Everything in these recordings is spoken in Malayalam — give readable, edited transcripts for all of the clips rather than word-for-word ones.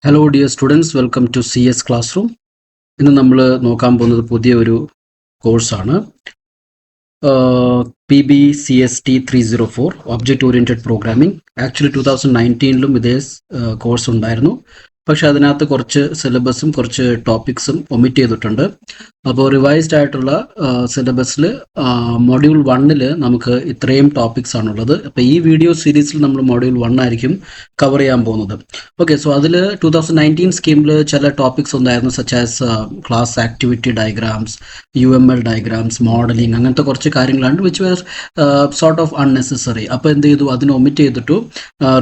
Hello dear students, welcome to CS Classroom. ഇന്ന് നമ്മൾ നോക്കാൻ പോകുന്നത് പുതിയൊരു കോഴ്സാണ് PBCST 304 object oriented programming. Actually 2019ലും ഇതേ കോഴ്സ് ഉണ്ടായിരുന്നു, പക്ഷെ അതിനകത്ത് കുറച്ച് സിലബസും കുറച്ച് ടോപ്പിക്സും ഒമിറ്റ് ചെയ്തിട്ടുണ്ട്. അപ്പോൾ റിവൈസ്ഡ് ആയിട്ടുള്ള സിലബസിൽ മൊഡ്യൂൾ 1 നമുക്ക് ഇത്രയും ടോപ്പിക്സ് ആണുള്ളത്. അപ്പോൾ ഈ വീഡിയോ സീരീസിൽ നമ്മൾ മൊഡ്യൂൾ 1 ആയിരിക്കും കവർ ചെയ്യാൻ പോകുന്നത്. ഓക്കെ, സോ അതിൽ 2019 സ്കീമിൽ ചില ടോപ്പിക്സ് ഉണ്ടായിരുന്നു, such as class activity diagrams, UML diagrams, modelling, അങ്ങനത്തെ കുറച്ച് കാര്യങ്ങളാണ് which were sort of unnecessary. അപ്പോൾ എന്ത് ചെയ്തു, അതിന് ഒമിറ്റ് ചെയ്തിട്ടു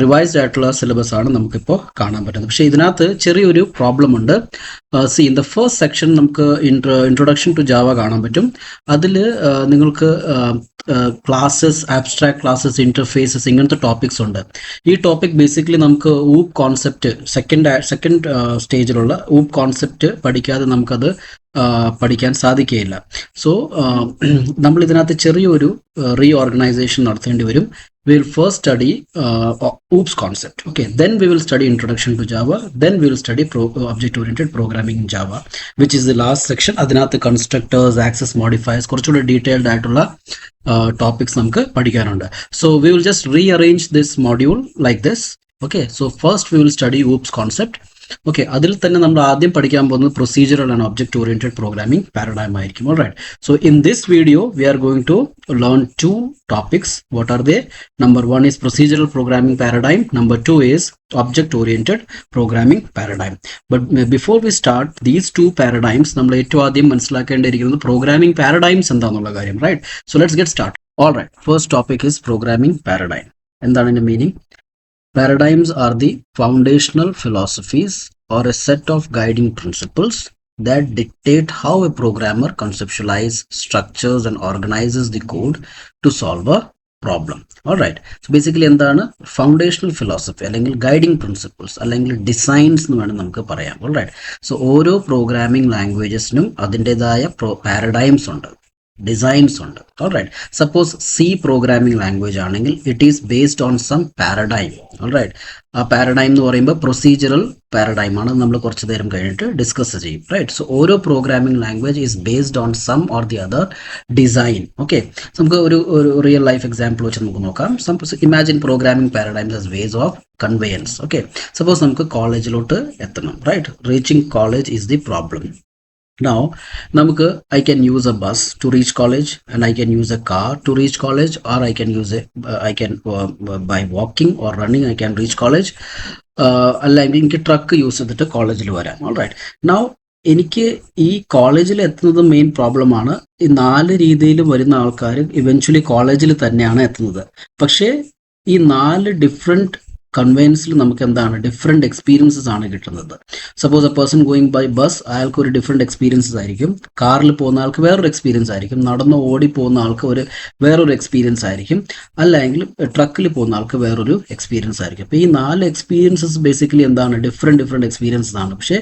റിവൈസ്ഡ് ആയിട്ടുള്ള സിലബസ് ആണ് നമുക്കിപ്പോൾ കാണാൻ പറ്റുന്നത്. പക്ഷേ ഇതിനകത്ത് ചെറിയൊരു പ്രോബ്ലം ഉണ്ട്. See in the first section നമുക്ക് ഇൻട്രൊഡക്ഷൻ ടു ജാവ കാണാൻ പറ്റും. അതിൽ നിങ്ങൾക്ക് ക്ലാസ്സസ്, ആബ്സ്ട്രാക്ട് ക്ലാസ്സസ്, ഇന്റർഫേസസ്, ഇങ്ങനത്തെ ടോപ്പിക്സ് ഉണ്ട്. ഈ ടോപ്പിക് ബേസിക്കലി നമുക്ക് ഊപ്പ് കോൺസെപ്റ്റ് സെക്കൻഡ് സ്റ്റേജിലുള്ള ഊപ്പ് കോൺസെപ്റ്റ് പഠിക്കാതെ നമുക്കത് പഠിക്കാൻ സാധിക്കുകയില്ല. സോ നമ്മൾ ഇതിനകത്ത് ചെറിയൊരു റീഓർഗനൈസേഷൻ നടത്തേണ്ടി വരും. We will first study OOPS concept. Okay, then we will study introduction to Java. Then we will study object-oriented programming in Java, which is the last section. അതിനകത്ത് constructors, access modifiers, കുറച്ചുകൂടി ഡീറ്റെയിൽഡ് ആയിട്ടുള്ള topics നമുക്ക് പഠിക്കാനുണ്ട്. So we will just rearrange this module like this. Okay, so first we will study OOPS concept. Okay, അതിൽ തന്നെ നമ്മൾ ആദ്യം പഠിക്കാൻ പോകുന്നത് procedural and object oriented programming paradigm ആയിരിക്കും. Alright, so in this video we are going to learn 2 topics. What are they? Number 1 is procedural programming paradigm. Number 2 is object oriented programming paradigm. But before we start these 2 paradigms, നമ്മൾ ഏറ്റവും ആദ്യം മനസ്സിലാക്കേണ്ടിയിരിക്കുന്നത് പ്രോഗ്രാമിംഗ് പാരഡൈംസ് എന്താണെന്നുള്ള കാര്യം. Right, so let's get start. All right, first topic is programming paradigm. എന്താണ് ഇതിന്റെ meaning? Paradigms are the foundational philosophies or a set of guiding principles that dictate how a programmer conceptualizes, structures and organizes the code to solve a problem. Alright, so basically എന്താണ് ഫൗണ്ടേഷണൽ ഫിലോസഫി അല്ലെങ്കിൽ ഗൈഡിങ് പ്രിൻസിപ്പിൾസ് അല്ലെങ്കിൽ ഡിസൈൻസ് എന്ന് വേണം നമുക്ക് പറയാം. ഓൾറൈറ്റ്, സോ ഓരോ പ്രോഗ്രാമിംഗ് ലാംഗ്വേജസിനും അതിൻ്റെതായ പാരഡൈംസ് ഉണ്ട്, ഡിസൈൻസ് ഉണ്ട്. Alright, suppose C programming language ആണെങ്കിൽ it is based on some paradigm. Alright, ആ പാരഡൈം എന്ന് പറയുമ്പോൾ പ്രൊസീജറൽ പാരഡൈം ആണ്, നമ്മൾ കുറച്ച് നേരം കഴിഞ്ഞിട്ട് ഡിസ്കസ് ചെയ്യും. റൈറ്റ്, സോ ഓരോ programming language is based on some or the other design. Okay, നമുക്ക് ഒരു റിയൽ ലൈഫ് എക്സാമ്പിൾ വെച്ച് നമുക്ക് നോക്കാം. Suppose imagine programming paradigms as ways of conveyance. Okay, suppose നമുക്ക് കോളേജിലോട്ട് എത്തണം. Right, reaching college is the problem. Now, I can use a bus to reach college, and I can use a car to reach college, or I can by walking or running I can reach college. അല്ലെങ്കിൽ എനിക്ക് ട്രക്ക് യൂസ് ചെയ്തിട്ട് കോളേജിൽ വരാം. ഓൾറൈറ്റ്, നൗ എനിക്ക് ഈ കോളേജിൽ എത്തുന്നത് മെയിൻ പ്രോബ്ലമാണ്. ഈ 4 രീതിയിൽ വരുന്ന ആൾക്കാർ ഇവൻച്വലി കോളേജിൽ തന്നെയാണ് എത്തുന്നത്. പക്ഷേ ഈ 4 ഡിഫറെൻറ്റ് കൺവെൻസിൽ നമുക്ക് എന്താണ് ഡിഫറെൻറ്റ് എക്സ്പീരിയൻസസ് ആണ് കിട്ടുന്നത്. Suppose a person going by bus, അയാൾക്ക് ഒരു ഡിഫറെൻറ്റ് എക്സ്പീരിയൻസസ് ആയിരിക്കും. കാറിൽ പോകുന്ന ആൾക്ക് വേറൊരു എക്സ്പീരിയൻസ് ആയിരിക്കും. നടന്ന് ഓടി പോകുന്ന ആൾക്ക് വേറൊരു എക്സ്പീരിയൻസ് ആയിരിക്കും. അല്ലെങ്കിൽ ട്രക്കിൽ പോകുന്ന ആൾക്ക് വേറൊരു എക്സ്പീരിയൻസ് ആയിരിക്കും. അപ്പോൾ ഈ 4 എക്സ്പീരിയൻസസ് ബേസിക്കലി എന്താണ് ഡിഫറെൻറ്റ് എക്സ്പീരിയൻസസ് ആണ്. പക്ഷേ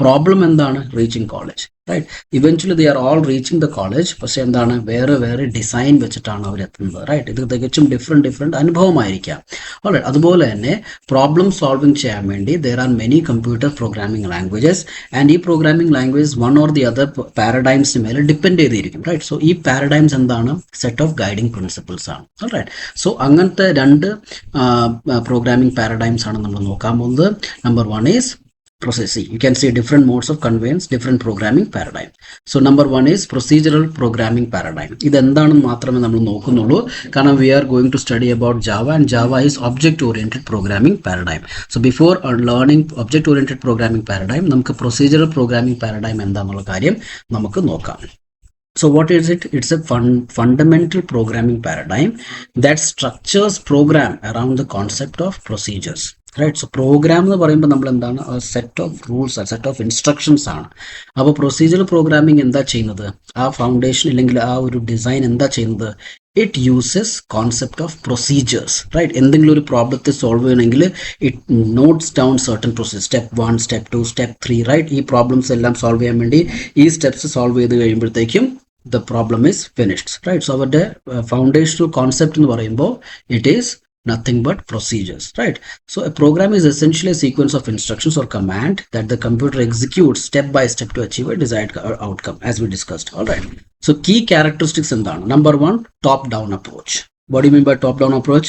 പ്രോബ്ലം എന്താണ്? Reaching college. Right, eventually they are all reaching the college. പക്ഷെ എന്താണ്, വേറെ ഡിസൈൻ വെച്ചിട്ടാണ് അവർ എത്തുന്നത്. റൈറ്റ്, ഇത് തികച്ചും ഡിഫറെൻറ്റ് അനുഭവമായിരിക്കാം. ഓൾറൈറ്റ്, അതുപോലെ തന്നെ പ്രോബ്ലം സോൾവിങ് ചെയ്യാൻ വേണ്ടി there are many computer programming languages, and ഈ programming language one or the other പാരഡൈംസിന് മേലെ ഡിപ്പെൻഡ് ചെയ്തിരിക്കും. റൈറ്റ്, സോ ഈ പാരഡൈംസ് എന്താണ്? സെറ്റ് ഓഫ് ഗൈഡിങ് പ്രിൻസിപ്പിൾസ് ആണ്. ഓൾറൈറ്റ്, സോ അങ്ങനത്തെ 2 പ്രോഗ്രാമിംഗ് പാരഡൈംസ് ആണ് നമ്മൾ നോക്കാൻ പോകുന്നത്. Number 1 is processing. You can see different modes of conveyance, different programming paradigm. So number 1 is procedural programming paradigm. ഇത് എന്താണെന്ന് മാത്രമേ നമ്മൾ നോക്കുന്നുള്ളൂ, കാരണം we are going to study about Java, and Java is object oriented programming paradigm. So before learning object oriented programming paradigm, നമുക്ക് procedural programming paradigm എന്താണെന്നുള്ള കാര്യം നമുക്ക് നോക്കാം. So what is it? It's a fundamental programming paradigm that structures program around the concept of procedures. Right, so program എന്ന് പറയുമ്പോൾ നമ്മൾ എന്താണ്, set of rules, set of instructions ആണ്. അപ്പോൾ പ്രൊസീജിയറൽ പ്രോഗ്രാമിംഗ് എന്താ ചെയ്യുന്നത്? ആ ഫൗണ്ടേഷൻ അല്ലെങ്കിൽ ആ ഒരു ഡിസൈൻ എന്താ ചെയ്യുന്നത്? It uses concept of procedures. Right, എന്തെങ്കിലും ഒരു പ്രോബ്ലത്തെ സോൾവ് ചെയ്യണമെങ്കിൽ it notes down certain procedure, step 1, step 2, step 3. Right, ഈ പ്രോബ്ലംസ് എല്ലാം സോൾവ് ചെയ്യാൻ വേണ്ടി ഈ സ്റ്റെപ്സ് സോൾവ് ചെയ്ത് കഴിയുമ്പോഴത്തേക്കും the problem is finished. Right, so our foundational concept എന്ന് പറയുമ്പോൾ it is Nothing but procedures, right? So a program is essentially a sequence of instructions or command that the computer executes step by step to achieve a desired outcome, as we discussed. All right. So key characteristics എന്താണ്? Number one, top down approach. What do you mean by top down approach?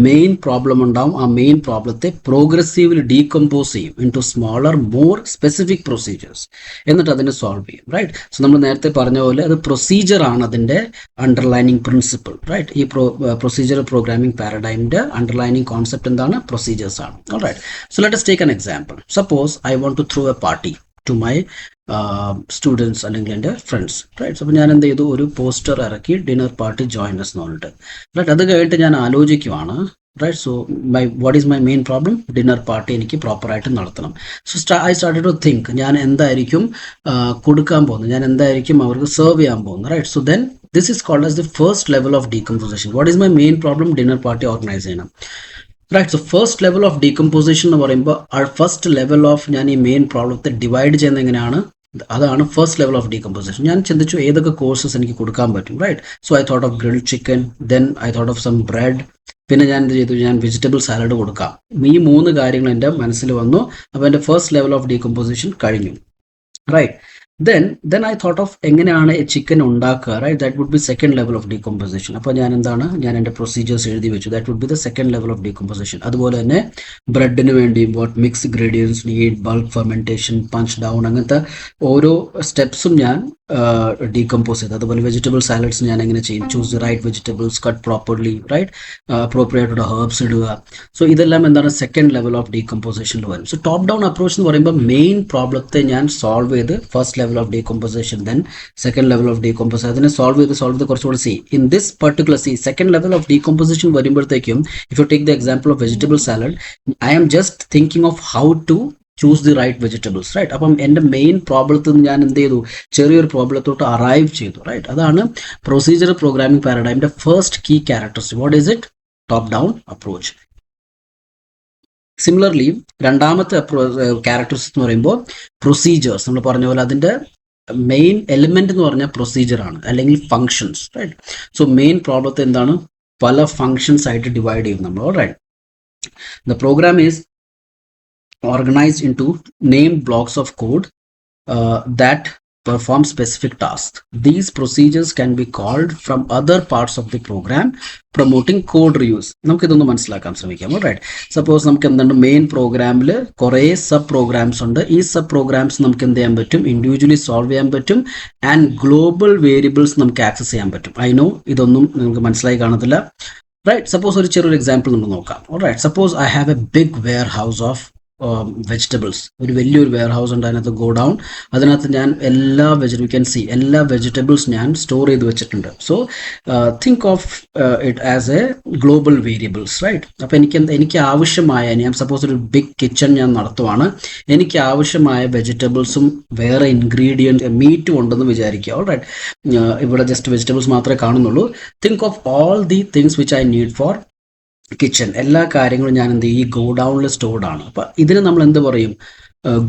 Main problem ഉണ്ടാവും, ആ മെയിൻ പ്രോബ്ലത്തെ പ്രോഗ്രസീവ്ലി ഡീകമ്പോസ് ചെയ്യും into smaller more specific procedures, എന്നിട്ട് അതിനെ സോൾവ് ചെയ്യും, റൈറ്റ്? സോ നമ്മൾ നേരത്തെ പറഞ്ഞ പോലെ അത് പ്രൊസീജിയർ ആണ് അതിൻ്റെ അണ്ടർലൈനിങ് പ്രിൻസിപ്പിൾ, റൈറ്റ്? ഈ പ്രൊസീജിയറൽ പ്രോഗ്രാമിംഗ് പാരഡൈമിൻ്റെ അണ്ടർലൈനിങ് കോൺസെപ്റ്റ് എന്താണ്? പ്രൊസീജിയേഴ്സ് ആണ്. Right. So let us take an example. Suppose I want to throw a party to my students അല്ലെങ്കിൽ എൻ്റെ ഫ്രണ്ട്സ്, റൈറ്റ്? അപ്പോൾ ഞാൻ എന്ത് ചെയ്തു? ഒരു പോസ്റ്റർ ഇറക്കി ഡിന്നർ പാർട്ടി ജോയിനസ് എന്ന് പറഞ്ഞിട്ട്, റൈറ്റ്? അത് കഴിഞ്ഞിട്ട് ഞാൻ ആലോചിക്കുവാണ്, right? So what is my main problem? Dinner party എനിക്ക് പ്രോപ്പറായിട്ട് നടത്തണം. So I started to think, ഞാൻ എന്തായിരിക്കും കൊടുക്കാൻ പോകുന്നത്, ഞാൻ എന്തായിരിക്കും അവർക്ക് സെർവ് ചെയ്യാൻ പോകുന്നത്, right? So then this is called as the first level of decomposition. What is my main problem? Dinner party organise ചെയ്യണം, right? So first level of decomposition എന്ന് പറയുമ്പോൾ ആ ഫസ്റ്റ് ലെവൽ ഓഫ് ഞാൻ ഈ മെയിൻ പ്രോബ്ലത്തെ ഡിവൈഡ് ചെയ്യുന്നത് എങ്ങനെയാണ്? അതാണ് ഫസ്റ്റ് ലെവൽ ഓഫ് ഡീകമ്പോസിഷൻ. ഞാൻ ചിന്തിച്ചു ഏതൊക്കെ കോഴ്സസ് എനിക്ക് കൊടുക്കാൻ പറ്റും, right? So I thought of grilled chicken, then I thought of some bread, പിന്നെ ഞാൻ എന്ത് ചെയ്തു? ഞാൻ വെജിറ്റബിൾ സാലഡ് കൊടുക്കാം. ഈ 3 കാര്യങ്ങൾ എൻ്റെ മനസ്സിൽ വന്നു. അപ്പോൾ എൻ്റെ ഫസ്റ്റ് ലെവൽ ഓഫ് ഡീകമ്പോസിഷൻ കഴിഞ്ഞു, right? Then I thought of എങ്ങനെയാണ് ചിക്കൻ ഉണ്ടാക്കുക, right? That would be second level of decomposition. അപ്പോൾ ഞാൻ എന്താണ്? ഞാൻ എൻ്റെ പ്രൊസീജിയേഴ്സ് എഴുതി വെച്ചു. That would be the second level of decomposition. അതുപോലെ തന്നെ ബ്രെഡിന് വേണ്ടി what mix ingredients knead, bulk fermentation, punch down, അങ്ങനത്തെ ഓരോ സ്റ്റെപ്സും ഞാൻ ഡീകമ്പോസ് ചെയ്ത്. അതുപോലെ വെജിറ്റബിൾ സാലഡ്സ് ഞാൻ എങ്ങനെ ചെയ്യും? Choose the right vegetables, cut properly, right? Appropriated herbs ഇടുക. സോ ഇതെല്ലാം എന്താണ്? സെക്കൻഡ് ലെവൽ ഓഫ് ഡീകമ്പോസിഷനിൽ വരും. സോ ടോപ്പ് ഡൗൺ അപ്രോച്ച് എന്ന് പറയുമ്പോൾ മെയിൻ പ്രോബ്ലത്തെ ഞാൻ സോൾവ് ചെയ്ത് first level of decomposition, then second level of decomposition, അതിനെ സോൾവ് ചെയ്ത് കുറച്ചുകൂടി in this particular second level of decomposition വരുമ്പോഴത്തേക്കും, if you take the example of vegetable salad, I am just thinking of how to choose the right vegetables, right? അപ്പം എൻ്റെ മെയിൻ പ്രോബ്ലത്തിൽ നിന്ന് ഞാൻ എന്ത് ചെയ്തു? ചെറിയൊരു പ്രോബ്ലത്തോട്ട് അറൈവ് ചെയ്തു, റൈറ്റ്? അതാണ് പ്രൊസീജിയറൽ പ്രോഗ്രാമിംഗ് പാരഡൈമിന്റെ first key characteristic. What is it? Top down approach. Similarly രണ്ടാമത്തെ ക്യാരക്ടറിസ്റ്റിക്സ് എന്ന് പറയുമ്പോൾ പ്രൊസീജിയേഴ്സ്. നമ്മൾ പറഞ്ഞ പോലെ അതിൻ്റെ മെയിൻ എലിമെന്റ് എന്ന് പറഞ്ഞാൽ പ്രൊസീജിയർ ആണ്, അല്ലെങ്കിൽ ഫങ്ഷൻസ്, റൈറ്റ്? സോ മെയിൻ പ്രോബ്ലത്തെ എന്താണ്? പല ഫങ്ഷൻസ് ആയിട്ട് ഡിവൈഡ് ചെയ്യും നമ്മൾ, right? The program is organized into named blocks of code that perform specific tasks. These procedures can be called from other parts of the program, promoting code reuse. നമുക്ക് ഇതൊന്ന് മനസ്സിലാക്കാൻ ശ്രമിക്കാം, റൈറ്റ്? സപ്പോസ് നമുക്ക് എന്താണ്? മെയിൻ പ്രോഗ്രാമിൽ കുറേ സബ് പ്രോഗ്രാംസ് ഉണ്ട്. ഈ സബ് പ്രോഗ്രാംസ് നമുക്ക് എന്ത് ചെയ്യാൻ പറ്റും? ഇൻഡിവിജ്വലി സോൾവ് ചെയ്യാൻ പറ്റും. ആൻഡ് ഗ്ലോബൽ വേരിയബിൾസ് നമുക്ക് ആക്സസ് ചെയ്യാൻ പറ്റും. ഐ നോ ഇതൊന്നും നിങ്ങൾക്ക് മനസ്സിലായി കാണത്തില്ല, റൈറ്റ്? സപ്പോസ് ഒരു ചെറിയൊരു എക്സാമ്പിൾ നമുക്ക് നോക്കാം, right? Suppose I have a big warehouse of vegetables. ഒരു വലിയൊരു വെയർ ഹൗസ് ഉണ്ട്, അതിനകത്ത് ഗോ ഡൗൺ. അതിനകത്ത് ഞാൻ എല്ലാ എല്ലാ വെജിറ്റബിൾസ് ഞാൻ സ്റ്റോർ ചെയ്ത് വെച്ചിട്ടുണ്ട്. So think of it as a global variables, right? അപ്പോൾ എനിക്ക് ആവശ്യമായ, ഞാൻ സപ്പോസ് ഒരു ബിഗ് കിച്ചൺ ഞാൻ നടത്തുവാണ്, എനിക്ക് ആവശ്യമായ വെജിറ്റബിൾസും വേറെ ഇൻഗ്രീഡിയൻറ്റ് മീറ്റും ഉണ്ടെന്ന് വിചാരിക്കുക, റൈറ്റ്? ഇവിടെ ജസ്റ്റ് വെജിറ്റബിൾസ് മാത്രമേ കാണുന്നുള്ളൂ. Think of all the things which I need for kitchen. എല്ലാ കാര്യങ്ങളും ഞാൻ എന്ത് ചെയ്യും? ഈ ഗോ ഡൗണിൽ സ്റ്റോർഡ് ആണ്. അപ്പം ഇതിന് നമ്മൾ എന്ത് പറയും?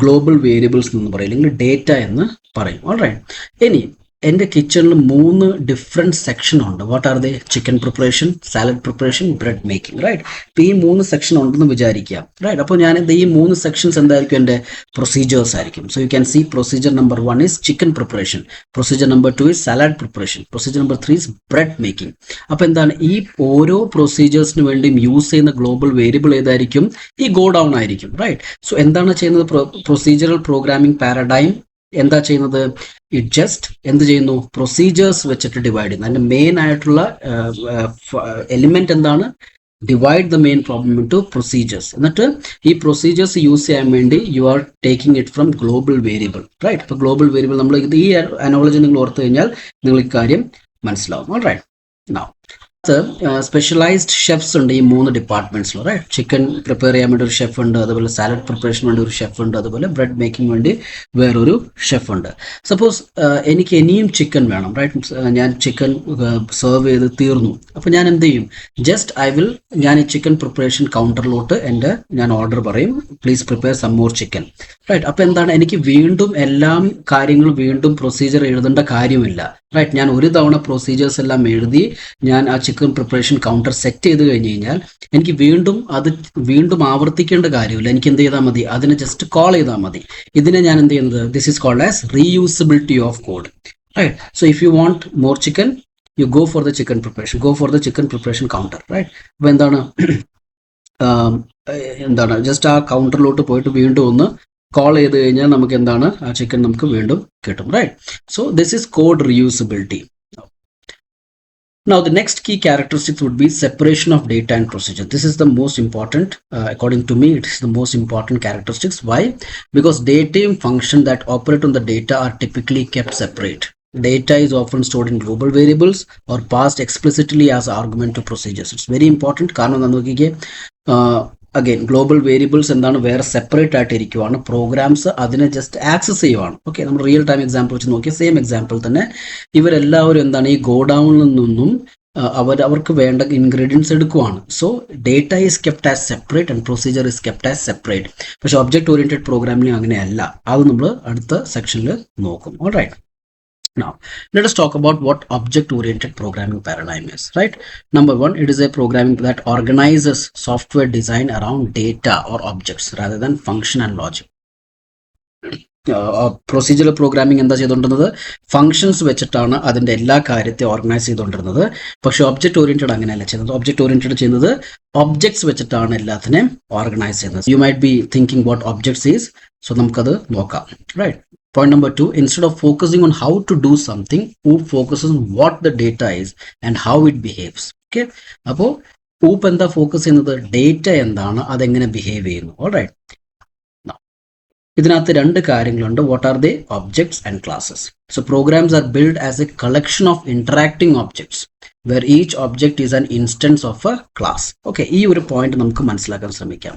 ഗ്ലോബൽ വേരിയബിൾസ് എന്ന് പറയും, അല്ലെങ്കിൽ ഡേറ്റ എന്ന് പറയും, ഓൾറൈറ്റ്? ഇനി എൻ്റെ കിച്ചണിൽ 3 ഡിഫറെൻറ്റ് സെക്ഷൻ ഉണ്ട്. What are they? Chicken preparation, salad preparation, bread making, right? ഇപ്പോൾ ഈ 3 സെക്ഷൻ ഉണ്ടെന്ന് വിചാരിക്കാം, റൈറ്റ്? അപ്പോൾ ഞാൻ ഈ 3 സെക്ഷൻസ് എന്തായിരിക്കും? എൻ്റെ പ്രൊസീജിയേഴ്സ് ആയിരിക്കും. So you can see procedure number 1 is chicken preparation, procedure number 2 is salad preparation, procedure number 3 is bread making. അപ്പോൾ എന്താണ്? ഈ ഓരോ പ്രൊസീജിയേഴ്സിന് വേണ്ടിയും യൂസ് ചെയ്യുന്ന ഗ്ലോബൽ വേരിയബിൾ ഏതായിരിക്കും? ഈ ഗോ ഡൗൺ ആയിരിക്കും, റൈറ്റ്? സോ എന്താണ് ചെയ്യുന്നത്? പ്രൊസീജിയറൽ പ്രോഗ്രാമിംഗ് പാരഡൈം എന്താ ചെയ്യുന്നത്? ഇറ്റ് ജസ്റ്റ് എന്ത് ചെയ്യുന്നു? പ്രൊസീജിയേഴ്സ് വെച്ചിട്ട് ഡിവൈഡ് ചെയ്യുന്നു. അതിൻ്റെ മെയിൻ ആയിട്ടുള്ള എലിമെന്റ് എന്താണ്? Divide the main problem into procedures. എന്നിട്ട് ഈ പ്രൊസീജിയേഴ്സ് യൂസ് ചെയ്യാൻ വേണ്ടി you are taking it from global variable, right? ഇപ്പോൾ ഗ്ലോബൽ വേരിയബിൾ നമ്മൾ ഈ അനോളജി നിങ്ങൾ ഓർത്ത് കഴിഞ്ഞാൽ നിങ്ങൾ ഇക്കാര്യം മനസ്സിലാവും, ഓൾറൈറ്റ്? നൗ സ്പെഷ്യലൈസ്ഡ് ഷെഫ്സ് ഉണ്ട് ഈ 3 ഡിപ്പാർട്ട്മെന്റ്സിൽ, റൈറ്റ്? ചിക്കൻ പ്രിപ്പയർ ചെയ്യാൻ വേണ്ടി ഒരു ഷെഫ് ഉണ്ട്, അതുപോലെ സാലഡ് പ്രിപ്പറേഷൻ വേണ്ടി ഒരു ഷെഫ് ഉണ്ട്, അതുപോലെ ബ്രെഡ് മേക്കിംഗ് വേണ്ടി വേറൊരു ഷെഫ് ഉണ്ട്. സപ്പോസ് എനിക്ക് ഇനിയും ചിക്കൻ വേണം, റൈറ്റ്? ഞാൻ ചിക്കൻ സെർവ് ചെയ്ത് തീർന്നു. അപ്പോൾ ഞാൻ എന്ത് ചെയ്യും? ജസ്റ്റ് ഞാൻ ഈ ചിക്കൻ പ്രിപ്പറേഷൻ കൗണ്ടറിലോട്ട് ഞാൻ ഓർഡർ പറയും, please prepare some more chicken, right? അപ്പോൾ എന്താണ്? എനിക്ക് വീണ്ടും എല്ലാം കാര്യങ്ങളും പ്രൊസീജിയർ എഴുതേണ്ട കാര്യമില്ല, റൈറ്റ്? ഞാൻ ഒരു തവണ പ്രൊസീജിയേഴ്സ് എല്ലാം എഴുതി ഞാൻ ആ ചിക്കൻ പ്രിപ്പറേഷൻ കൗണ്ടർ സെറ്റ് ചെയ്ത് കഴിഞ്ഞ് കഴിഞ്ഞാൽ എനിക്ക് വീണ്ടും ആവർത്തിക്കേണ്ട കാര്യമില്ല. എനിക്ക് എന്ത് ചെയ്താൽ മതി, അതിനെ ജസ്റ്റ് കോൾ ചെയ്താൽ മതി. ഇതിനെ ഞാൻ എന്ത് ചെയ്യുന്നത്, this is called as reusability of code, right? So if you want more chicken, you go for the chicken preparation counter, right? അപ്പോൾ എന്താണ് ജസ്റ്റ് ആ കൗണ്ടറിലോട്ട് പോയിട്ട് വീണ്ടും ഒന്ന് കോൾ ചെയ്ത് കഴിഞ്ഞാൽ നമുക്ക് എന്താണ്, ആ ചിക്കൻ നമുക്ക് വീണ്ടും കിട്ടും, റൈറ്റ്? So this is code reusability. Now, the next key characteristics would be separation of data and procedure. This is the most important, according to me, it is the most important characteristics. Why? Because data and function that operate on the data are typically kept separate. Data is often stored in global variables or passed explicitly as argument to procedures. It's very important. Again, global variables എന്താണ്, വേറെ സെപ്പറേറ്റ് ആയിട്ട് ഇരിക്കുവാണ്. പ്രോഗ്രാംസ് അതിനെ ജസ്റ്റ് ആക്സസ് ചെയ്യുവാണ്. ഓക്കെ, നമ്മൾ റിയൽ ടൈം എക്സാമ്പിൾ വെച്ച് നോക്കിയാൽ സെയിം എക്സാമ്പിൾ തന്നെ ഇവരെല്ലാവരും എന്താണ്, ഈ ഗോഡൗണിൽ നിന്നും അവർക്ക് വേണ്ട ഇൻഗ്രീഡിയൻസ് എടുക്കുവാണ്. So data is kept as separate and procedure is kept as separate. പക്ഷേ ഒബ്ജക്റ്റ് ഓറിയന്റഡ് പ്രോഗ്രാമിംഗ് അങ്ങനെയല്ല. അത് നമ്മൾ അടുത്ത സെക്ഷനിൽ നോക്കും. Alright. Now, let us talk about what object-oriented programming paradigm is, right? Number one, it is a programming that organizes software design around data or objects rather than function and logic. Procedural programming എന്താ ചെയ്തുകൊണ്ടിരുന്നത്, ഫംഗ്ഷൻസ് വെച്ചിട്ടാണ് അതിൻ്റെ എല്ലാ കാര്യത്തെ ഓർഗനൈസ് ചെയ്തുകൊണ്ടിരുന്നത്. പക്ഷേ ഒബ്ജക്റ്റ് ഓറിയന്റഡ് അങ്ങനെയല്ല ചെയ്യുന്നത്. ഒബ്ജക്റ്റ് ഓറിയന്റഡ് ചെയ്യുന്നത് ഒബ്ജക്ട്സ് വെച്ചിട്ടാണ് എല്ലാത്തിനെയും ഓർഗനൈസ് ചെയ്യുന്നത്. You might be thinking what objects is. So നമുക്കത് നോക്കാം, right? Point number 2, instead of focusing on how to do something, OOP focuses on what the data is and how it behaves. Okay, അപ്പോൾ OOP എന്താ ഫോക്കസ് ചെയ്യുന്നത്, ഡേറ്റ എന്താണ്, അതെങ്ങനെ ബിഹേവ് ചെയ്യുന്നു. ഓൾറൈറ്റ്. ഇതിനകത്ത് രണ്ട് കാര്യങ്ങളുണ്ട്. What are they? Objects and classes. So programs are build as a collection of interacting objects where each object is an instance of a class. Okay, ഈ ഒരു പോയിന്റ് നമുക്ക് മനസ്സിലാക്കാൻ ശ്രമിക്കാം.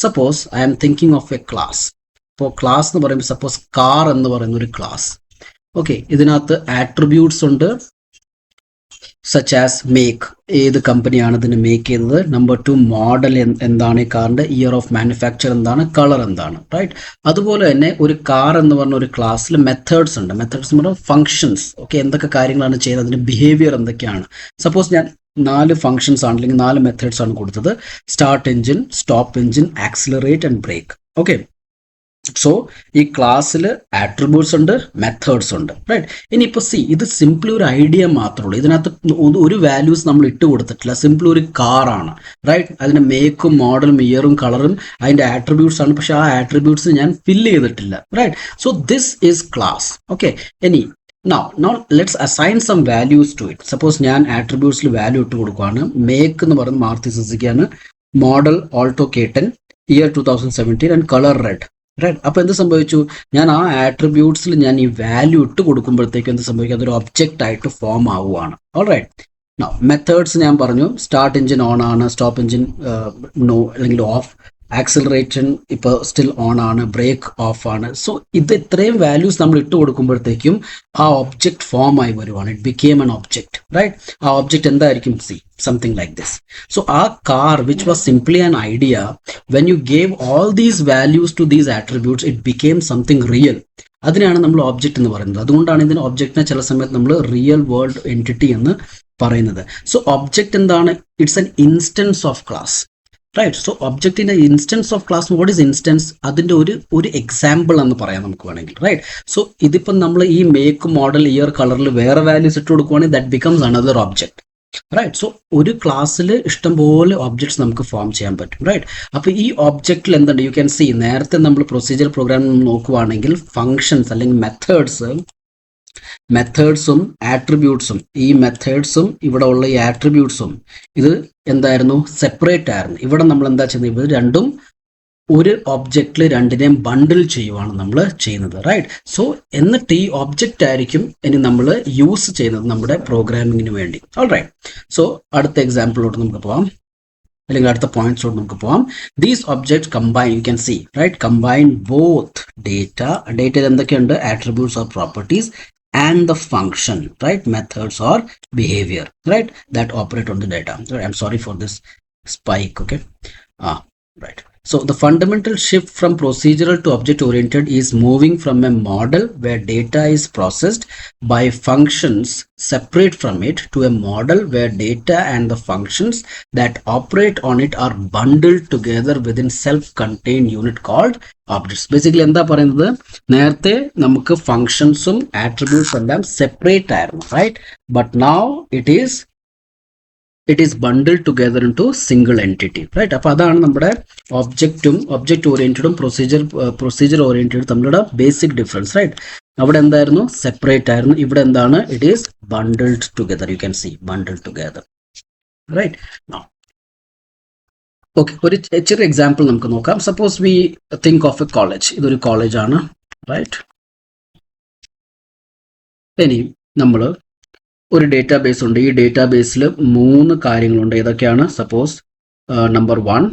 Suppose I am thinking of a class. ഇപ്പോൾ ക്ലാസ് എന്ന് പറയുമ്പോൾ സപ്പോസ് കാർ എന്ന് പറയുന്ന ഒരു ക്ലാസ്. ഓക്കെ, ഇതിനകത്ത് ആട്രിബ്യൂട്ട്സ് ഉണ്ട്, സച്ച് ആസ് മേക്ക്, ഏത് കമ്പനിയാണ് ഇതിന് മേക്ക് ചെയ്തത്. നമ്പർ 2, മോഡൽ എന്താണ് ഈ കാറിൻ്റെ, ഇയർ ഓഫ് മാനുഫാക്ചർ എന്താണ്, കളർ എന്താണ്, റൈറ്റ്? അതുപോലെ തന്നെ ഒരു കാർ എന്ന് പറഞ്ഞ ഒരു ക്ലാസ്സിൽ മെത്തേഡ്സ് ഉണ്ട്. മെത്തേഡ്സ് എന്ന് പറഞ്ഞാൽ ഫങ്ഷൻസ്. ഓക്കെ, എന്തൊക്കെ കാര്യങ്ങളാണ് ചെയ്യുന്നത്, അതിൻ്റെ ബിഹേവിയർ എന്തൊക്കെയാണ്. സപ്പോസ് ഞാൻ 4 ഫങ്ഷൻസ് ആണ് അല്ലെങ്കിൽ 4 മെത്തേഡ്സ് ആണ് കൊടുത്തത്. Start engine, stop engine, accelerate and brake. Okay, so ഈ ക്ലാസ്സിൽ ആട്രിബ്യൂട്ട്സ് ഉണ്ട്, മെത്തേഡ്സ് ഉണ്ട്, റൈറ്റ്? ഇനിയിപ്പോൾ ഇത് സിംപ്ലി ഒരു ഐഡിയ മാത്രമേ ഉള്ളൂ. ഇതിനകത്ത് ഒരു വാല്യൂസ് നമ്മൾ ഇട്ട് കൊടുത്തിട്ടില്ല. സിംപ്ലി ഒരു കാറാണ്, റൈറ്റ്? അതിൻ്റെ മേക്കും മോഡലും ഇയറും കളറും അതിൻ്റെ ആട്രിബ്യൂട്ട്സ് ആണ്. പക്ഷെ ആ ആട്രിബ്യൂട്ട്സ് ഞാൻ ഫില്ല് ചെയ്തിട്ടില്ല, right? So this is class. Okay, ഇനി Now let's assign some values to it. Suppose ഞാൻ ആട്രിബ്യൂട്ട്സിൽ വാല്യൂ ഇട്ട് കൊടുക്കുകയാണ്. മേക്ക് എന്ന് പറയുന്നത് മാരുതി സുസുക്കിയാണ്, model Alto K10, year 2017 and colour red, right? അപ്പോൾ എന്ത് സംഭവിച്ചു, ഞാൻ ആ ആട്രിബ്യൂട്ട്സിൽ ഞാൻ ഈ വാല്യൂ ഇട്ട് കൊടുക്കുമ്പോഴത്തേക്കും എന്ത് സംഭവിക്കും, അതൊരു ഒബ്ജക്റ്റ് ആയിട്ട് ഫോം ആവുകയാണ്. ഓൾറൈറ്റ്. മെത്തേഡ്സ് ഞാൻ പറഞ്ഞു, സ്റ്റാർട്ട് എഞ്ചിൻ ഓൺ ആണ്, സ്റ്റോപ്പ് എഞ്ചിൻ നോ അല്ലെങ്കിൽ ഓഫ്, ആക്സിലറേഷൻ ഇപ്പോൾ സ്റ്റിൽ ഓൺ ആണ്, ബ്രേക്ക് ഓഫ് ആണ്. സോ ഇത് ഇത്രയും വാല്യൂസ് നമ്മൾ ഇട്ട് കൊടുക്കുമ്പോഴത്തേക്കും ആ ഒബ്ജക്റ്റ് ഫോം ആയി വരുവാണ്. It became an object, right? ആ ഒബ്ജക്റ്റ് എന്തായിരിക്കും, something like this. So our car, which was simply an idea, when you gave all these values to these attributes, it became something real. അതിനാണ് നമ്മൾ ഒബ്ജക്റ്റ് എന്ന് പറയുന്നത്. അതുകൊണ്ടാണ് ഇതിന് ഒബ്ജക്റ്റിനെ ചില സമയത്ത് നമ്മൾ റിയൽ വേൾഡ് എൻറ്റിറ്റി എന്ന് പറയുന്നത്. സോ ഒബ്ജക്റ്റ് എന്താണ്, it's an instance of class, right? So ഒബ്ജക്റ്റിന്റെ instance of class, what is instance, അതിന്റെ ഒരു എക്സാമ്പിൾ എന്ന് പറയാം നമുക്ക് വേണമെങ്കിൽ, റൈറ്റ്? സോ ഇതിപ്പം നമ്മൾ ഈ മേക്ക്, മോഡൽ, ഇയർ, കളറിൽ വേറെ വാല്യൂസ് ഇട്ട് കൊടുക്കുവാണെങ്കിൽ that becomes another object, right? So ഒരു ക്ലാസ്സിൽ ഇഷ്ടംപോലെ ഒബ്ജക്ട്സ് നമുക്ക് ഫോം ചെയ്യാൻ പറ്റും, റൈറ്റ്? അപ്പോൾ ഈ ഒബ്ജക്റ്റിൽ എന്തുണ്ട്, യു ക്യാൻ സി, നേരത്തെ നമ്മൾ പ്രൊസീജിയർ പ്രോഗ്രാം നോക്കുവാണെങ്കിൽ ഫങ്ഷൻസ് അല്ലെങ്കിൽ മെത്തേഡ്സും ആട്രിബ്യൂട്ട്സും, ഈ മെത്തേഡ്സും ഇവിടെ ഉള്ള ഈ ആട്രിബ്യൂട്ട്സും ഇത് എന്തായിരുന്നു, സെപ്പറേറ്റ് ആയിരുന്നു. ഇവിടെ നമ്മൾ എന്താ ചെയ്യുന്നത്, ഇത് രണ്ടും ഒരു ഒബ്ജക്റ്റിൽ രണ്ടിനെയും ബണ്ടിൽ ചെയ്യുവാണ് നമ്മൾ ചെയ്യുന്നത്, റൈറ്റ്? സോ എന്നിട്ട് ഈ ഒബ്ജക്റ്റ് ആയിരിക്കും ഇനി നമ്മൾ യൂസ് ചെയ്യുന്നത് നമ്മുടെ പ്രോഗ്രാമിങ്ങിന് വേണ്ടി. ഓൾറൈറ്റ്. സോ അടുത്ത എക്സാമ്പിളിലോട്ട് നമുക്ക് പോവാം, അല്ലെങ്കിൽ അടുത്ത പോയിന്റ്സിലോട്ട് നമുക്ക് പോവാം. These objects combine, you can see, right, combine both ഡേറ്റയിൽ എന്തൊക്കെയുണ്ട്, attributes or properties and the function, right, methods or behavior, right, that operate on the data. I'm sorry for this spike. Okay, right. So the fundamental shift from procedural to object-oriented is moving from a model where data is processed by functions separate from it to a model where data and the functions that operate on it are bundled together within self-contained unit called objects. Basically എന്താ പറയുന്നത്, നേരത്തെ നമുക്ക് ഫങ്ഷൻസും ആട്രിബ്യൂട്ട്സ് എല്ലാം സെപ്പറേറ്റ് ആയിരുന്നു, right? But now it is bundled together into single entity, right? അപ്പോൾ അതാണ് നമ്മുടെ ഒബ്ജക്റ്റ് ഓറിയന്റഡും പ്രൊസീജിയർ ഓറിയന്റഡും തമ്മിലുള്ള ബേസിക് ഡിഫറൻസ്, റൈറ്റ്? അവിടെ എന്തായിരുന്നു, സെപ്പറേറ്റ് ആയിരുന്നു. ഇവിടെ എന്താണ്, it is bundled together. You can see bundled together, right? Okay, ഒരു ചെറിയ എക്സാമ്പിൾ നമുക്ക് നോക്കാം. Suppose we think of a college. ഇതൊരു കോളേജ് ആണ്, റൈറ്റ്? ഇനി നമ്മൾ ഒരു ഡേറ്റാബേസ് ഉണ്ട്. ഈ ഡേറ്റാബേസിൽ 3 കാര്യങ്ങളുണ്ട്. ഏതൊക്കെയാണ്? Suppose number 1,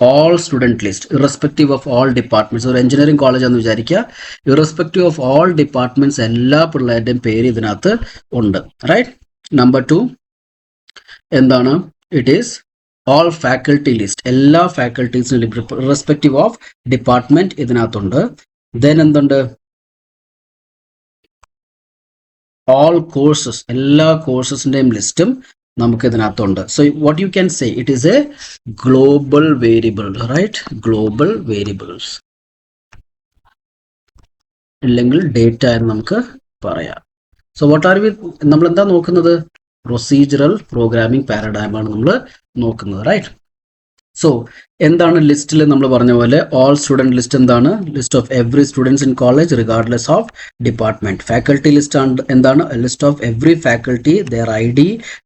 all student list irrespective of all departments. ഒരു എഞ്ചിനീയറിംഗ് കോളേജ് എന്ന് വിചാരിക്കുക. ഇറസ്പെക്റ്റീവ് ഓഫ് ഓൾ ഡിപ്പാർട്ട്മെന്റ്സ് എല്ലാ പിള്ളേരുടെയും പേര് ഇതിനകത്ത് ഉണ്ട്, റൈറ്റ്? നമ്പർ 2 എന്താണ്? It is all faculty list. എല്ലാ ഫാക്കൽറ്റീസിനും ഇറസ്പെക്റ്റീവ് ഓഫ് ഡിപ്പാർട്ട്മെന്റ് ഇതിനകത്തുണ്ട്. ദെൻ എന്തുണ്ട്? ഓൾ കോഴ്സസ്, എല്ലാ കോഴ്സസിന്റെയും ലിസ്റ്റും നമുക്ക് ഇതിനകത്തുണ്ട്. So what you can say, it is a global variable, right? Global variables അല്ലെങ്കിൽ ഡേറ്റ എന്ന് നമുക്ക് പറയാം. സോ വാട്ട് ആർ വി, നമ്മൾ എന്താ നോക്കുന്നത്? പ്രൊസീജറൽ പ്രോഗ്രാമിംഗ് പാരഡൈമാണ് നമ്മൾ നോക്കുന്നത്, റൈറ്റ്? സോ എന്താണ് ലിസ്റ്റിൽ നമ്മൾ പറഞ്ഞ പോലെ ഓൾ സ്റ്റുഡൻറ് ലിസ്റ്റ് എന്താണ്? List of every students in college regardless of department. Faculty list എന്താണ്? List of every faculty, their ID,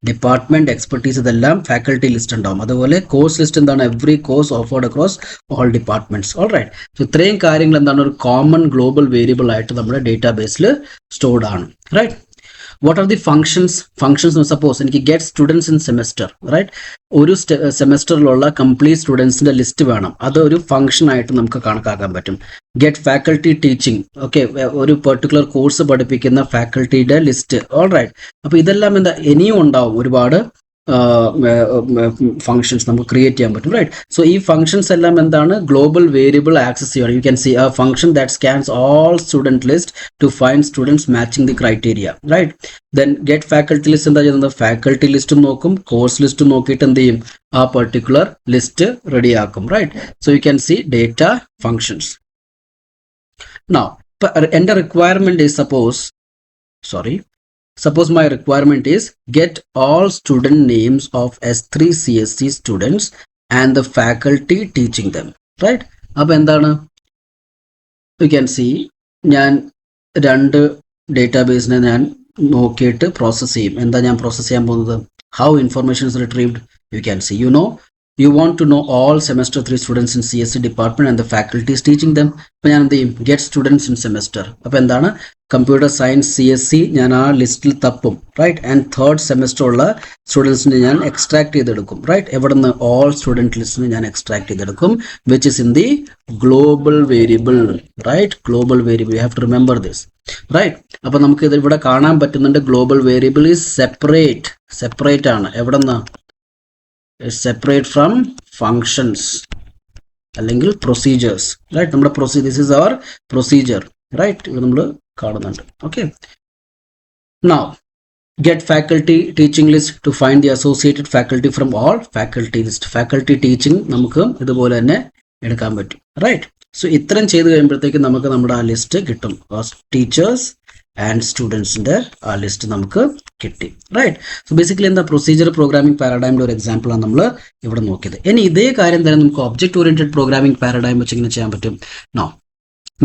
department, expertise, ഇതെല്ലാം ഫാക്കൽറ്റി ലിസ്റ്റ് ഉണ്ടാവും. അതുപോലെ കോഴ്സ് ലിസ്റ്റ് എന്താണ്? Every course offered across all departments. All right. So ഇത്രയും കാര്യങ്ങൾ എന്താണ്? ഒരു കോമൺ ഗ്ലോബൽ വേരിയബിൾ ആയിട്ട് നമ്മുടെ ഡേറ്റാബേസിൽ സ്റ്റോർഡ് ആണ്, right? What are the functions? Functions, suppose എനിക്ക് get students in semester, right? ഒരു സെമസ്റ്ററിലുള്ള കംപ്ലീറ്റ് സ്റ്റുഡൻസിന്റെ ലിസ്റ്റ് വേണം. അത് ഒരു ഫംഗ്ഷൻ ആയിട്ട് നമുക്ക് കണക്കാക്കാൻ പറ്റും. ഗെറ്റ് ഫാക്കൽറ്റി ടീച്ചിങ്, ഓക്കെ, ഒരു പെർട്ടിക്കുലർ കോഴ്സ് പഠിപ്പിക്കുന്ന ഫാക്കൽറ്റിയുടെ ലിസ്റ്റ്. All right. അപ്പോൾ ഇതെല്ലാം എന്താ, ഇനിയും ഉണ്ടാവും ഒരുപാട് ഫങ്ഷൻസ് നമുക്ക് ക്രിയേറ്റ് ചെയ്യാൻ പറ്റും, റൈറ്റ്? സോ ഈ ഫങ്ഷൻസ് എല്ലാം എന്താണ്? ഗ്ലോബൽ വേരിയബിൾ ആക്സസ് ചെയ്യണം. You can see a function that scans all student list to find students matching the criteria, right? Then get faculty list എന്താ ചെയ്യുന്നത്? ഫാക്കൽറ്റി ലിസ്റ്റും നോക്കും, കോഴ്സ് ലിസ്റ്റും നോക്കിയിട്ട് എന്ത് ചെയ്യും? ആ പെർട്ടിക്കുലർ ലിസ്റ്റ് റെഡിയാക്കും, right? So you can see data functions. Now എൻ്റെ requirement is Suppose my requirement is get all student names of S3 CSC students and the faculty teaching them, right? അപ്പോൾ എന്താണ്? You can see ഞാൻ 2 ഡേറ്റാബേസിനെ ഞാൻ നോക്കിയിട്ട് പ്രോസസ്സ് ചെയ്യും. എന്താ ഞാൻ പ്രോസസ്സ് ചെയ്യാൻ പോകുന്നത്? How information is retrieved? You can see, you want to know all semester 3 students in CSC department and the faculty is teaching them. അപ്പോൾ ഞാൻ എന്ത് ചെയ്യും? Get students in semester. അപ്പോൾ എന്താണ്? കമ്പ്യൂട്ടർ സയൻസ് CSC ഞാൻ ആ ലിസ്റ്റിൽ തപ്പും, റൈറ്റ്? ആൻഡ് 3rd സെമസ്റ്റർ ഉള്ള സ്റ്റുഡൻസിനെ ഞാൻ എക്സ്ട്രാക്ട് ചെയ്തെടുക്കും, റൈറ്റ്? എവിടെ നിന്ന്? ഓൾ സ്റ്റുഡൻറ് ലിസ്റ്റിനെ ഞാൻ എക്സ്ട്രാക്ട് ചെയ്തെടുക്കും, which is in the global variable, right? Global variable, you have to remember this, right? അപ്പൊ നമുക്ക് ഇത് ഇവിടെ കാണാൻ പറ്റുന്നുണ്ട്. ഗ്ലോബൽ വേരിയബിൾ ഈസ് സെപ്പറേറ്റ് ആണ്. എവിടെ നിന്ന്? സെപ്പറേറ്റ് ഫ്രം ഫങ്ഷൻസ് അല്ലെങ്കിൽ പ്രൊസീജിയേഴ്സ്, റൈറ്റ്? നമ്മുടെ this is our procedure, right? ഇവിടെ നമ്മൾ കാണുന്നുണ്ട്. Okay, now get faculty teaching list to find the associated faculty from all faculty list. Faculty teaching നമുക്ക് ഇതുപോലെ തന്നെ എടുക്കാൻ പറ്റും, റൈറ്റ്? സോ ഇത്രയും ചെയ്ത് കഴിയുമ്പോഴത്തേക്ക് നമുക്ക് നമ്മുടെ ആ ലിസ്റ്റ് കിട്ടും. ടീച്ചേഴ്സ് ആൻഡ് സ്റ്റുഡൻസിന്റെ ആ ലിസ്റ്റ് നമുക്ക് കിട്ടി, റൈറ്റ്? സോ ബേസിക്കലി എന്താ, പ്രൊസീജിയർ പ്രോഗ്രാമിംഗ് പാരഡൈമിന്റെ ഒരു എക്സാമ്പിളാണ് നമ്മൾ ഇവിടെ നോക്കിയത്. ഇനി ഇതേ കാര്യം തന്നെ നമുക്ക് ഒബ്ജക്ട് ഓറിയന്റഡ് പ്രോഗ്രാമിംഗ് പാരഡൈം വെച്ച് ഇങ്ങനെ ചെയ്യാൻ പറ്റും. No,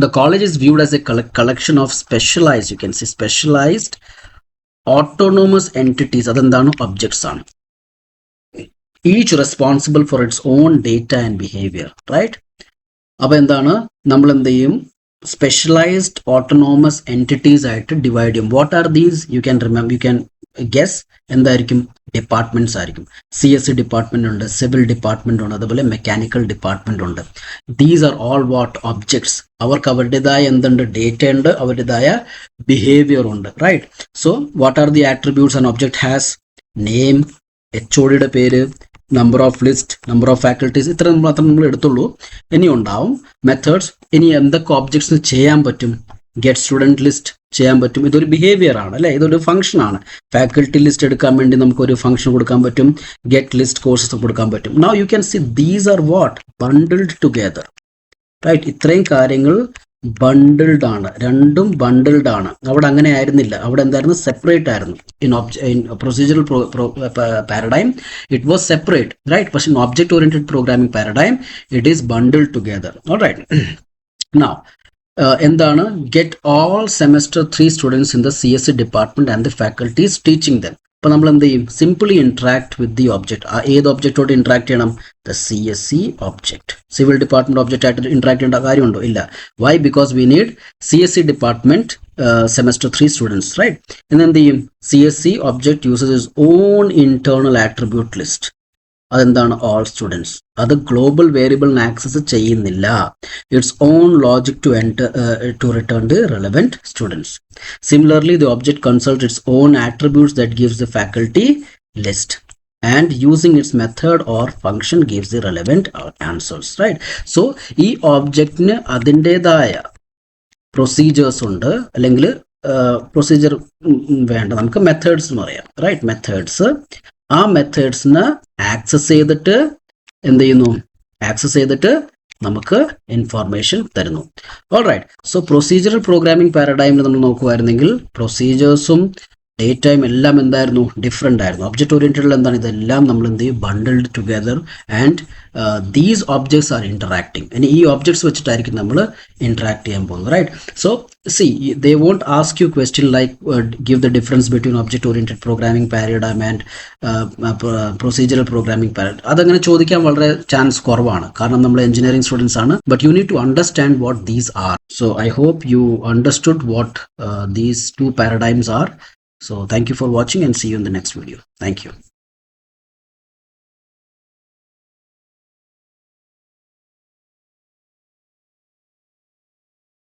the college is viewed as a collection of specialized, you can say specialized autonomous entities. അതെന്താണ്? ഒബ്ജക്ട്സ് ആണ്. each responsible for its own data and behavior, right? അപ്പോൾ എന്താണ്, നമ്മൾ എന്ത് ചെയ്യും? സ്പെഷ്യലൈസ്ഡ് ഓട്ടോണോമസ് എൻറ്റിറ്റീസ് ആയിട്ട് ഡിവൈഡ് ചെയ്യും. What are these? You can guess. എന്തായിരിക്കും? ഡിപ്പാർട്ട്മെന്റ്സ് ആയിരിക്കും. CSC ഡിപ്പാർട്ട്മെന്റ് ഉണ്ട്, സിവിൽ ഡിപ്പാർട്ട്മെന്റ് ഉണ്ട്, അതുപോലെ മെക്കാനിക്കൽ ഡിപ്പാർട്ട്മെന്റ് ഉണ്ട്. These are all what? Objects. അവർക്ക് അവരുടേതായ എന്തുണ്ട്? ഡേറ്റ ഉണ്ട്, അവരുടേതായ ബിഹേവിയർ ഉണ്ട്, right? So what are the attributes an object has? Name, HODയുടെ പേര്, number of list, number of faculties, ഇത്ര മാത്രം നമ്മൾ എടുത്തുള്ളൂ. ഇനി ഉണ്ടാവും മെത്തേഡ്സ്. ഇനി എന്തൊക്കെ ഒബ്ജക്ട്സ് ചെയ്യാൻ പറ്റും? ഗെറ്റ് സ്റ്റുഡൻറ് ലിസ്റ്റ് ചെയ്യാൻ പറ്റും. ഇതൊരു ബിഹേവിയർ ആണ് അല്ലേ, ഇതൊരു ഫംഗ്ഷൻ ആണ്. ഫാക്കൽറ്റി ലിസ്റ്റ് എടുക്കാൻ വേണ്ടി നമുക്കൊരു ഫംഗ്ഷൻ കൊടുക്കാൻ പറ്റും. ഗെറ്റ് ലിസ്റ്റ് കോഴ്സസ് കൊടുക്കാൻ പറ്റും. Now you can see these are what bundled together, right? ഇത്രയും കാര്യങ്ങൾ ബണ്ടിൽഡ് ആണ്, രണ്ടും ബണ്ടിൽഡ് ആണ്. അവിടെ അങ്ങനെ ആയിരുന്നില്ല, അവിടെ എന്തായിരുന്നു? സെപ്പറേറ്റ് ആയിരുന്നു. In procedural paradigm it was separate, right? പക്ഷെ in object oriented programming paradigm it is bundled together. Alright. Now എന്താണ്? Get all semester 3 students in the CSE department and the faculties teaching them. അപ്പോൾ നമ്മൾ എന്ത് ചെയ്യും? Simply interact with the object. ഏത് ഒബ്ജക്റ്റോട് ഇന്ററാക്ട് ചെയ്യണം? The CSE object. Civil department object ആയിട്ട് ഇന്ററാക്ട് ചെയ്യേണ്ട കാര്യമുണ്ടോ? ഇല്ല. Why? Because we need CSE department semester 3 students, right? എന്ന് എന്ത് ചെയ്യും? CSE object uses its own internal attribute list. അതെന്താണ്? All students. അത് ഗ്ലോബൽ വേരിയബിളിന് ആക്സസ് ചെയ്യുന്നില്ല. Its own logic to return the relevant students. Similarly the object consult its own attributes that gives the faculty list and using its method or function gives the relevant answers, right? So ഈ ഒബ്ജക്റ്റിന് അതിൻ്റെതായ പ്രൊസീജിയേഴ്സ് ഉണ്ട്, അല്ലെങ്കിൽ പ്രൊസീജിയർ വേണ്ട, നമുക്ക് മെത്തേഡ്സ് എന്ന് പറയാം, റൈറ്റ്? മെത്തേഡ്സ്. ആ മെത്തേഡ്സിന് ആക്സസ് ചെയ്തിട്ട് എന്ത് ചെയ്യുന്നു? ആക്സസ് ചെയ്തിട്ട് നമുക്ക് ഇൻഫോർമേഷൻ തരുന്നു. ഓൾറൈറ്റ്. സോ പ്രൊസീജിയറൽ പ്രോഗ്രാമിംഗ് പാരഡൈമിൽ നമ്മൾ നോക്കുമായിരുന്നെങ്കിൽ പ്രൊസീജിയേഴ്സും ഡേറ്റയും എല്ലാം എന്തായിരുന്നു? ഡിഫറെൻ്റ് ആയിരുന്നു. ഒബ്ജക്റ്റ് ഓറിയൻറ്റഡിൽ എന്താണ്? ഇതെല്ലാം നമ്മൾ എന്ത് ചെയ്യും? Bundled together and these objects are interacting. ഇനി ഈ ഒബ്ജക്ട്സ് വെച്ചിട്ടായിരിക്കും നമ്മൾ ഇന്ററാക്ട് ചെയ്യാൻ പോകുന്നത്, right? So see they won't ask you question like give the difference between object oriented programming paradigm and procedural programming paradigm. അതങ്ങനെ ചോദിക്കാൻ വളരെ ചാൻസ് കുറവാണ്, കാരണം നമ്മൾ എഞ്ചിനീയറിംഗ് സ്റ്റുഡൻസ് ആണ്. But you need to understand what these are. So I hope you understood what these two paradigms are. So thank you for watching and see you in the next video. Thank you.